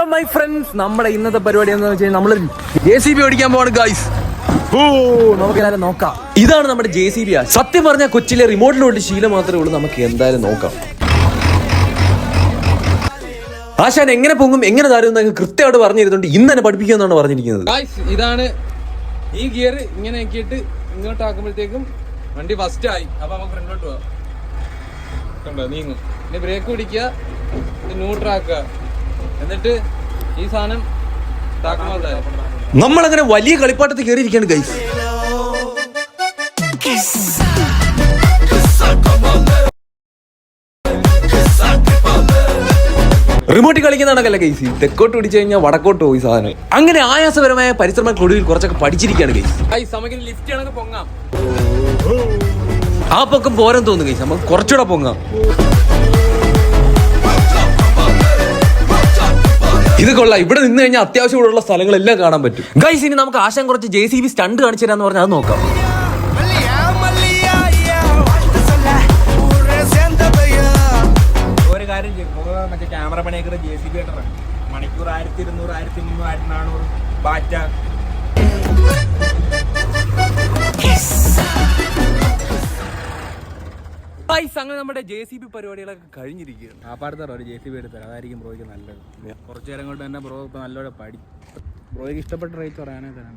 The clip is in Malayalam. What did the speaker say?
ഹലോ മൈ ഫ്രണ്ട്സ്, നമ്മുടെ ഇന്നത്തെ പരിപാടി എന്താണെന്ന് വെച്ചാൽ നമ്മൾ JCB ഓടിക്കാൻ പോവാണ് ഗൈസ്. നമുക്ക് എല്ലാവരും നോക്കാം. ഇതാണ് നമ്മുടെ JCB. സത്യം പറഞ്ഞാൽ കൊച്ചിയിലെ റിമോട്ടിലോട്ട് ശീലം മാത്രമേ ഉള്ളൂ. നമുക്ക് എന്തായാലും നോക്കാം. ആശാൻ എങ്ങനെ പൊങ്ങും എങ്ങനെ താരും കൃത്യമായിട്ട് പറഞ്ഞിരുന്നുണ്ട്. ഇന്ന് തന്നെ പഠിപ്പിക്കാന്നാണ് പറഞ്ഞിരിക്കുന്നത്. ഇതാണ് ഈ ഗിയർ ഇങ്ങനെ ആക്കിയിട്ട് ഇങ്ങോട്ട് ആക്കുമ്പോഴത്തേക്കും വണ്ടി ഫസ്റ്റ് ആയി. അപ്പൊ നമുക്ക് ഫ്രണ്ടിലോട്ട് പോവാം. കണ്ടോ, നീങ്ങും. ഇനി ബ്രേക്ക് പിടിക്കുക, ന്യൂട്രാക്കുക, എന്നിട്ട് ഈ സാധനം നമ്മളങ്ങനെ വലിയ കളിപ്പാട്ടത്തിൽ കയറിയിരിക്കുകയാണ് ഗൈസ്. റിമോട്ടിൽ കളിക്കുന്നതാണല്ല ഗൈസ്. തെക്കോട്ട് പിടിച്ചു കഴിഞ്ഞാൽ വടക്കോട്ട് പോയി സാധനം. അങ്ങനെ ആയാസപരമായ പരിശ്രമക്കൊടുവിൽ കുറച്ചൊക്കെ പഠിച്ചിരിക്കുകയാണ് ഗൈസ്. നമുക്ക് ലിഫ്റ്റ് ആണെങ്കിൽ പൊങ്ങാം. ആ പൊക്കം പോരാൻ തോന്നുന്നു ഗൈസ്. നമുക്ക് കുറച്ചുകൂടെ പൊങ്ങാം. ഇത് കൊള്ളാം. ഇവിടെ നിന്ന് കഴിഞ്ഞാൽ അത്യാവശ്യം ഇവിടെയുള്ള സ്ഥലങ്ങളെല്ലാം കാണാൻ പറ്റും ഗൈസ്. ഇനി നമുക്ക് ആശാൻ കുറച്ച് JCB സ്റ്റണ്ട് കാണിച്ചു തരാന്ന് പറഞ്ഞാൽ അത് നോക്കാം. ഒരു കാര്യം മറ്റേ ക്യാമറ പണിയൊക്കെ JCB ആയിട്ടാണ്. മണിക്കൂർ 1200, 1300, 1400 ബാറ്റ. അങ്ങനെ നമ്മുടെ JCB പരിപാടികളൊക്കെ കഴിഞ്ഞിരിക്കുകയാണ്. ആ പാടത്തറ ഒരു JCB എടുത്തരാം, അതായിരിക്കും ബ്രോയ്ക്ക് നല്ലത്. കുറച്ചു നേരം കൊണ്ട് തന്നെ ബ്രോ ഇപ്പൊ നല്ലോണം ബ്രോയ്ക്ക് ഇഷ്ടപ്പെട്ട റേറ്റ് പറയാനേ തരാം.